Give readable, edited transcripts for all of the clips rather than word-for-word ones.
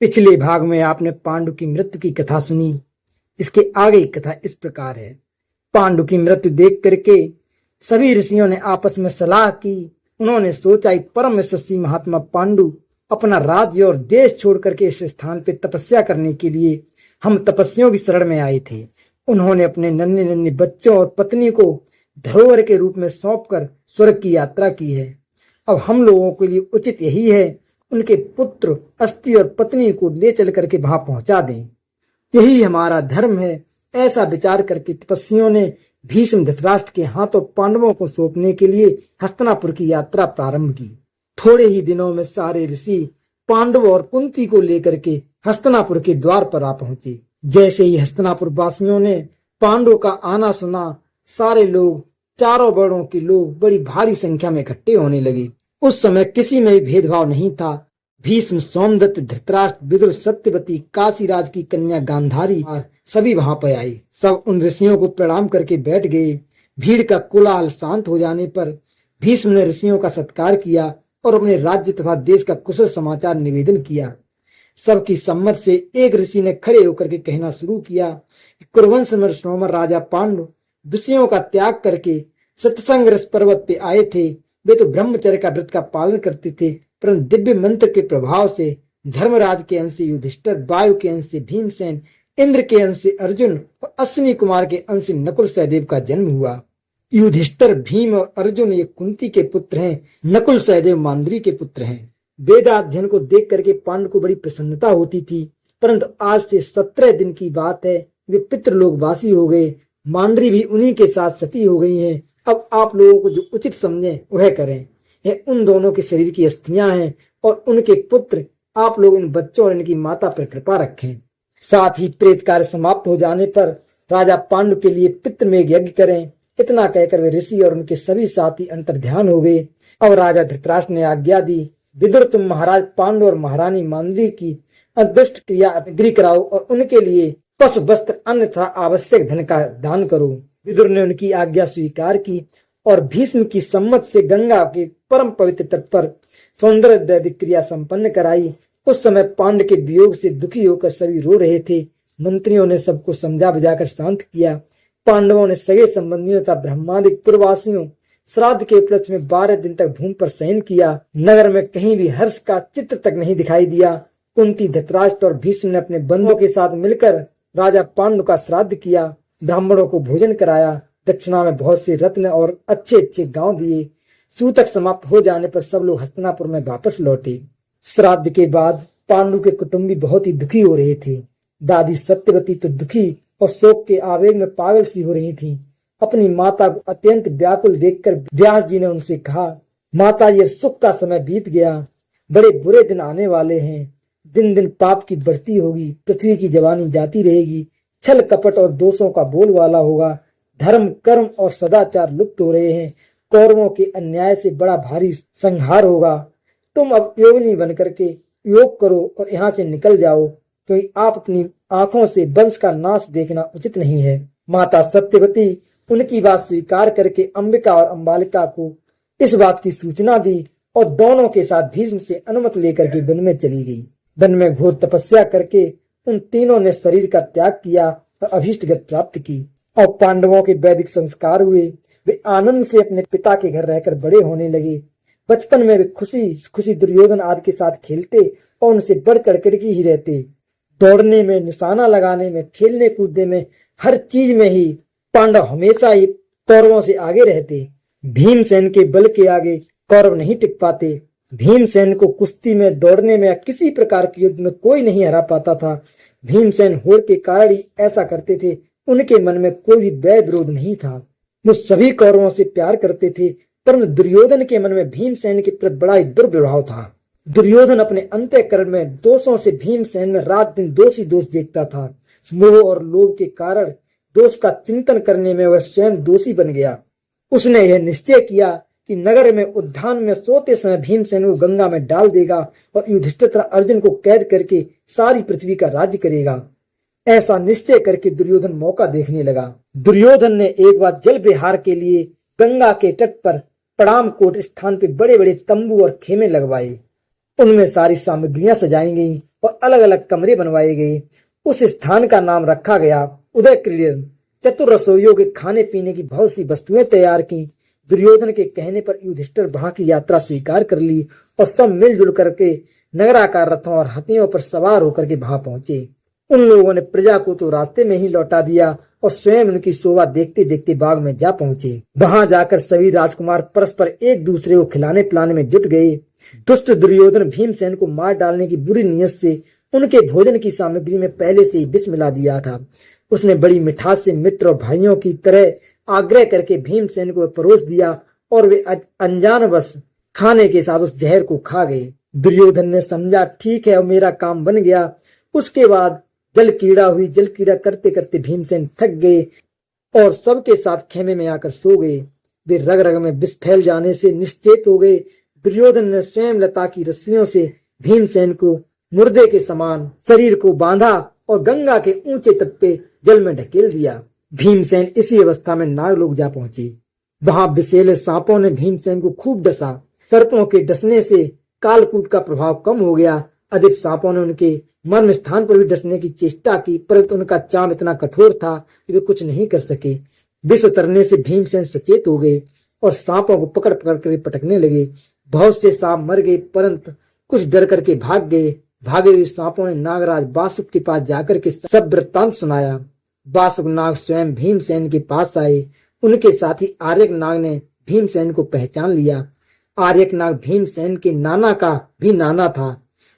पिछले भाग में आपने पांडु की मृत्यु की कथा सुनी। इसके आगे की कथा इस प्रकार है। पांडु की मृत्यु देख करके सभी ऋषियों ने आपस में सलाह की। उन्होंने सोचा परम यशस्वी महात्मा पांडु अपना राज्य और देश छोड़ करके इस स्थान पे तपस्या करने के लिए हम तपस्वियों की शरण में आए थे। उन्होंने अपने नन्हे नन्हे बच्चों और पत्नी को धरोहर के रूप में सौंपकर स्वर्ग की यात्रा की है। अब हम लोगों के लिए उचित यही है उनके पुत्र अस्थि और पत्नी को ले चल करके वहां पहुंचा दें। यही हमारा धर्म है। ऐसा विचार करके तपस्वियों ने भीष्म धृतराष्ट्र के हाथों पांडवों को सौंपने के लिए हस्तिनापुर की यात्रा प्रारंभ की। थोड़े ही दिनों में सारे ऋषि पांडव और कुंती को लेकर के हस्तिनापुर के द्वार पर आ पहुंचे। जैसे ही हस्तिनापुर वासियों ने पांडवों का आना सुना, सारे लोग, चारों वर्णों के लोग बड़ी भारी संख्या में इकट्ठे होने लगे। उस समय किसी में भी भेदभाव नहीं था। भीष्म, सोमदत्त, धृतराष्ट्र, विदुर, सत्यवती, काशीराज की कन्या गांधारी सभी वहां पर आए। सब उन ऋषियों को प्रणाम करके बैठ गए। भीड़ का कोलाहल शांत हो जाने पर भीष्म ने ऋषियों का सत्कार किया और अपने राज्य तथा देश का कुशल समाचार निवेदन किया। सबकी सम्मत से एक ऋषि ने खड़े होकर के कहना शुरू किया कि कुरुवंश में सोमर राजा पांडु विषयों का त्याग करके सत्संग रस पर्वत पे आए थे। वे तो ब्रह्मचर्य का व्रत का पालन करते थे, परंतु दिव्य मंत्र के प्रभाव से धर्मराज के अंश से युधिष्ठिर, वायु के अंश से भीमसेन, इंद्र के अंश से अर्जुन और अश्विनी कुमार के अंश से नकुल सहदेव का जन्म हुआ। युधिष्ठिर, भीम और अर्जुन ये कुंती के पुत्र हैं। नकुल सहदेव मांद्री के पुत्र हैं। वेदाध्ययन को देख करके पांडु को बड़ी प्रसन्नता होती थी, परंतु आज से 17 दिन की बात है, वे पितृलोकवासी हो गए। मांद्री भी उन्हीं के साथ सती हो गई हैं। अब आप लोगों को जो उचित समझे वह करें। यह उन दोनों के शरीर की अस्थियां हैं और उनके पुत्र। आप लोग इन बच्चों और इनकी माता पर कृपा रखें। साथ ही प्रेत कार्य समाप्त हो जाने पर राजा पांडु के लिए पितृमेघ यज्ञ करें। इतना कहकर वे ऋषि और उनके सभी साथी अंतर्ध्यान हो गए। अब राजा धृतराष्ट्र ने आज्ञा दी, विदुर, तुम महाराज पांडु और महारानी मांद्री की अदृष्ट क्रिया अग्नि कराओ और उनके लिए पशु, वस्त्र, अन्न तथा आवश्यक धन का दान करो। विदुर ने उनकी आज्ञा स्वीकार की और भीष्म की सम्मत से गंगा के परम पवित्र तट पर सौंदर्य क्रिया संपन्न कराई। उस समय पांडु के वियोग से दुखी होकर सभी रो रहे थे। मंत्रियों ने सबको समझा बुझाकर शांत किया। पांडवों ने सगे संबंधियों तथा ब्रह्मादिक पूर्ववासियों श्राद्ध के उपलक्ष्य में 12 दिन तक भूमि पर शयन किया। नगर में कहीं भी हर्ष का चित्र तक नहीं दिखाई दिया। कुंती, धृतराष्ट्र और भीष्म ने अपने बंधुओं के साथ मिलकर राजा पांडु का श्राद्ध किया। ब्राह्मणों को भोजन कराया। दक्षिणा में बहुत से रत्न और अच्छे अच्छे गांव दिए। सूतक समाप्त हो जाने पर सब लोग हस्तिनापुर में वापस लौटे। श्राद्ध के बाद पांडु के कुटुंबी बहुत ही दुखी हो रहे थे। दादी सत्यवती तो दुखी और शोक के आवेग में पागल सी हो रही थी। अपनी माता को अत्यंत व्याकुल देखकर व्यास जी ने उनसे कहा, माता, ये सुख का समय बीत गया, बड़े बुरे दिन आने वाले हैं। दिन दिन पाप की बढ़ती होगी, पृथ्वी की जवानी जाती रहेगी, छल कपट और दोषों का बोलबाला होगा, धर्म, कर्म और सदाचार लुप्त हो रहे हैं, कौरवों के अन्याय से बड़ा भारी संहार होगा। तुम अब योगिनी बन करके योग करो और यहाँ से निकल जाओ, क्योंकि आप अपनी आंखों से वंश का नाश देखना उचित नहीं है। माता सत्यवती उनकी बात स्वीकार करके अंबिका और अंबालिका को इस बात की सूचना दी और दोनों के साथ भीष्म से अनुमति लेकर के वन में चली गई। वन में घोर तपस्या करके उन तीनों ने शरीर का त्याग किया और अभीष्ट गति प्राप्त की। और पांडवों के वैदिक संस्कार हुए। वे आनंद से अपने पिता के घर रहकर बड़े होने लगे। बचपन में वे खुशी खुशी दुर्योधन आदि के साथ खेलते और उनसे बढ़ चढ़ कर के ही रहते। दौड़ने में, निशाना लगाने में, खेलने कूदने में, हर चीज में ही पांडव हमेशा ही कौरवों से आगे रहते। भीमसेन के बल के आगे कौरव नहीं टिक पाते। भीमसेन को कुश्ती में, दौड़ने में या किसी प्रकार के युद्ध में कोई नहीं हरा पाता था। भीमसेन होड़ के कारण ही ऐसा करते थे। उनके मन में कोई भी वैर विरोध नहीं था। वो सभी कौरवों से प्यार करते थे, परंतु दुर्योधन के मन में भीमसेन के प्रति बड़ा ही दुर्व्यवहार था। दुर्योधन अपने अंतःकरण में दोषों से भीमसेन में रात दिन दोष ही दोष देखता था। मोह और लोभ के कारण दोष का चिंतन करने में वह स्वयं दोषी बन गया। उसने यह निश्चय किया कि नगर में उद्यान में सोते समय भीमसेन को गंगा में डाल देगा और युधिष्ठिर तथा अर्जुन को कैद करके सारी पृथ्वी का राज्य करेगा। ऐसा निश्चय करके दुर्योधन मौका देखने लगा। दुर्योधन ने एक बार जल विहार के लिए गंगा के तट पर पड़ामकोट स्थान पे बड़े बड़े तंबू और खेमे लगवाए। उनमें सारी सामग्रियां सजाई गई। और अलग अलग कमरे बनवाए गए। उस स्थान का नाम रखा गया उदय क्रीडन। चतुर रसोइयों के खाने पीने की बहुत सी वस्तुएं तैयार की। दुर्योधन के कहने पर युधिष्ठिर वहां की यात्रा स्वीकार कर ली और सब मिलजुल करके नगराकार रथों और हाथियों पर सवार होकर के वहां पहुंचे। उन लोगों ने प्रजा को तो रास्ते में ही लौटा दिया और स्वयं उनकी शोभा देखते देखते बाग में जा पहुंचे। वहां जाकर सभी राजकुमार परस्पर एक दूसरे को खिलाने पिलाने में जुट गए। दुष्ट दुर्योधन भीमसेन को मार डालने की बुरी नीयत से उनके भोजन की सामग्री में पहले से ही विष मिला दिया था। उसने बड़ी मिठास से मित्र और भाइयों की तरह आग्रह करके भीमसेन को परोस दिया और वे अनजानवश खाने के साथ उस जहर को खा गए। दुर्योधन ने समझा ठीक है, अब मेरा काम बन गया। उसके बाद जल कीड़ा करते करते भीमसेन थक गए और सबके साथ खेमे में आकर सो गए। वे रग रग में विष फैल जाने से निश्चेत हो गए। दुर्योधन ने स्वयं लता की रस्सियों से भीमसेन को मुर्दे के समान शरीर को बांधा और गंगा के ऊंचे तट पे जल में ढकेल दिया। भीमसेन इसी अवस्था में नागलोक जा पहुंचे। वहां विषैले सांपों ने भीमसेन को खूब डसा। सर्पों के डसने से कालकूट का प्रभाव कम हो गया। अधिक सांपों ने उनके मर्म स्थान पर भी डसने की चेष्टा की, परंतु उनका चाम इतना कठोर था कि वे कुछ नहीं कर सके। विष उतरने से भीमसेन सचेत हो गए और सांपों को पकड़ पकड़ कर पटकने लगे। बहुत से सांप मर गए, परंतु कुछ डर करके भाग गए। भागे हुए सांपों ने नागराज बासुक के पास जाकर के सब वृत्तांत सुनाया। बासुक नाग स्वयं भीमसेन के पास आए। उनके साथी आर्यक नाग ने भीमसेन को पहचान लिया। आर्यक नाग भीमसेन के नाना का भी नाना था।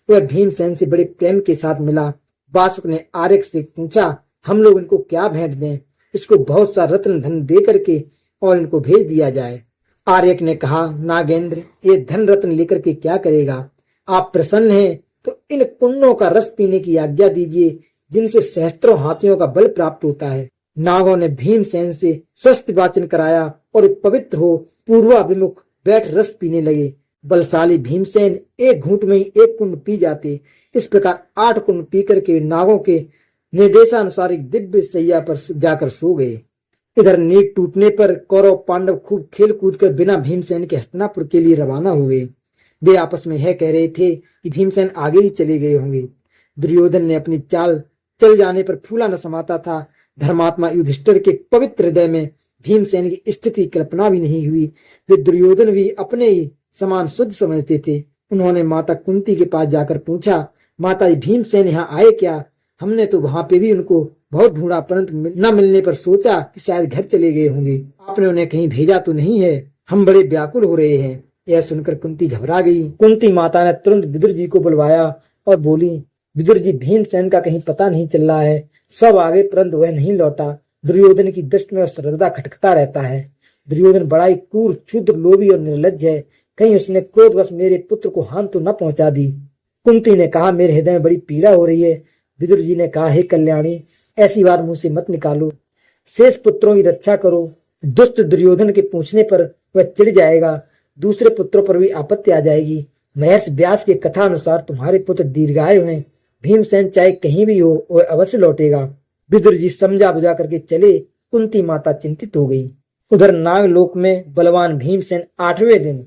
वह भीमसेन से बड़े प्रेम के साथ मिला। बासुक ने आर्यक से पूछा, हम लोग इनको क्या भेंट दें? इसको बहुत सा रत्न धन दे करके और इनको भेज दिया जाए। आर्यक ने कहा, नागेंद्र, ये धन रत्न लेकर के क्या करेगा? आप प्रसन्न हैं तो इन कुंडों का रस पीने की आज्ञा दीजिए, जिनसे सहस्त्रों हाथियों का बल प्राप्त होता है। नागों ने भीमसेन से स्वस्थ वाचन कराया और पवित्र हो पूर्वाभिमुख बैठ रस पीने लगे। बलशाली भीमसेन एक घूंट में ही एक कुंड पी जाते। इस प्रकार 8 कुंड पी करके नागों के निर्देशानुसार एक दिव्य सैया पर जाकर सो गए। इधर नींद टूटने पर कौरव पांडव खूब खेल कूद कर बिना भीमसेन के हस्तिनापुर के लिए रवाना हो गए। वे आपस में यह कह रहे थे कि भीमसेन आगे ही चले गए होंगे। दुर्योधन ने अपनी चाल चल जाने पर फूला न समाता था। धर्मात्मा युधिष्ठिर के पवित्र हृदय में भीमसेन की स्थिति कल्पना भी नहीं हुई। वे दुर्योधन भी अपने ही समान शुद्ध समझते थे। उन्होंने माता कुंती के पास जाकर पूछा, माता जी, भीमसेन यहाँ आए क्या? हमने तो वहां पे भी उनको बहुत ढूंढा, परंतु न मिलने पर सोचा कि शायद घर चले गए होंगे। आपने उन्हें कहीं भेजा तो नहीं है? हम बड़े व्याकुल हो रहे हैं। यह सुनकर कुंती घबरा गई। कुंती माता ने तुरंत विदुर जी को बुलवाया और बोली, विदुर जी, भीमसेन का कहीं पता नहीं चल रहा है। सब आगे परंतु वह नहीं लौटा। दुर्योधन की दृष्टि में सर्वदा खटकता रहता है। दुर्योधन बड़ा ही क्रूर, क्षुद्र, लोभी और निर्लज्ज है। कहीं उसने क्रोधवश मेरे पुत्र को हानि तो न पहुंचा दी। कुंती ने कहा, मेरे हृदय में बड़ी पीड़ा हो रही है। विदुर जी ने कहा, हे कल्याणी, ऐसी बात मुंह से मत निकालो। शेष पुत्रों की रक्षा करो। दुष्ट दुर्योधन के पूछने पर वह चिढ़ जाएगा। दूसरे पुत्रों पर भी आपत्ति आ जाएगी। महर्षि व्यास के कथा अनुसार तुम्हारे पुत्र दीर्घायु हैं। भीमसेन चाहे कहीं भी हो, वह अवश्य लौटेगा। विदुर जी समझा बुझा करके चले। कुंती माता चिंतित हो गई। उधर नागलोक में बलवान भीमसेन 8वें दिन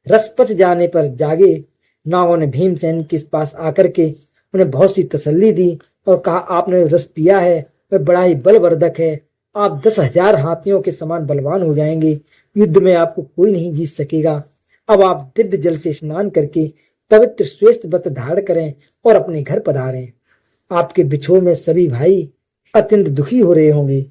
रसपच जाने पर जागे। नागों ने भीमसेन के पास आकर के उन्हें बहुत सी तसल्ली दी और कहा, आपने रस पिया है, वह बड़ा ही बलवर्धक है। आप 10,000 हाथियों के समान बलवान हो जाएंगे। युद्ध में आपको कोई नहीं जीत सकेगा। अब आप दिव्य जल से स्नान करके पवित्र श्रेष्ठ वस्त्र धारण करें और अपने घर पधारें। आपके बिछोह में सभी भाई अत्यंत दुखी हो रहे होंगे।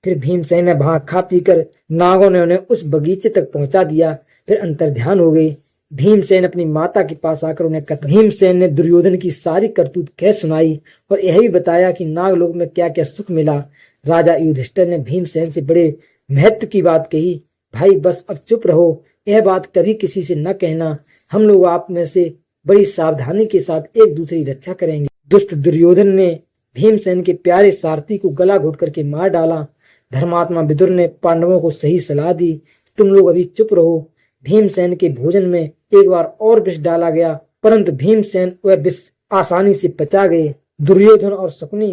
फिर भीमसेन ने वहां खा पीकर नागों ने उन्हें उस बगीचे तक पहुंचा दिया। फिर अंतर्ध्यान हो गए। भीमसेन अपनी माता के पास आकर उन्हें कथा। भीमसेन ने दुर्योधन की सारी करतूत कह सुनाई और यह भी बताया कि नागलोक में क्या क्या सुख मिला। राजा युधिष्ठिर ने भीमसेन से बड़े महत्व की बात कही। भाई बस अब चुप रहो, यह बात कभी किसी से न कहना। हम लोग आप में से बड़ी सावधानी के साथ एक दूसरे की रक्षा करेंगे। दुष्ट दुर्योधन ने भीमसेन के प्यारे सारथी को गला घोट करके मार डाला। धर्मात्मा विदुर ने पांडवों को सही सलाह दी, तुम लोग अभी चुप रहो। भीमसेन के भोजन में एक बार और विष डाला गया, परंतु भीमसेन वह विष आसानी से पचा गए। दुर्योधन और शकुनी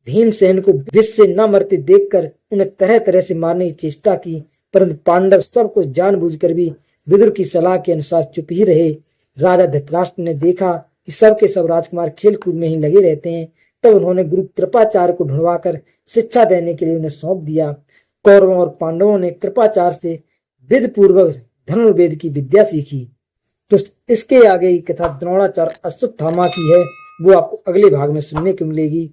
भीमसेन को विष से न मरते देखकर उन्हें तरह तरह से मारने की चेष्टा की, परंतु पांडव सब कुछ जानबूझकर भी विदुर की सलाह के अनुसार चुप ही रहे। राजा धृतराष्ट्र ने देखा कि सब के सब राजकुमार खेल कूद में ही लगे रहते हैं, तब उन्होंने गुरु कृपाचार्य को ढूंढवाकर शिक्षा देने के लिए उन्हें सौंप दिया। कौरवों और पांडवों ने कृपाचार्य से विधि पूर्वक धनुर्वेद की विद्या सीखी। तो इसके आगे की कथा द्रोणाचार्य अश्वत्थामा की है, वो आपको अगले भाग में सुनने को मिलेगी।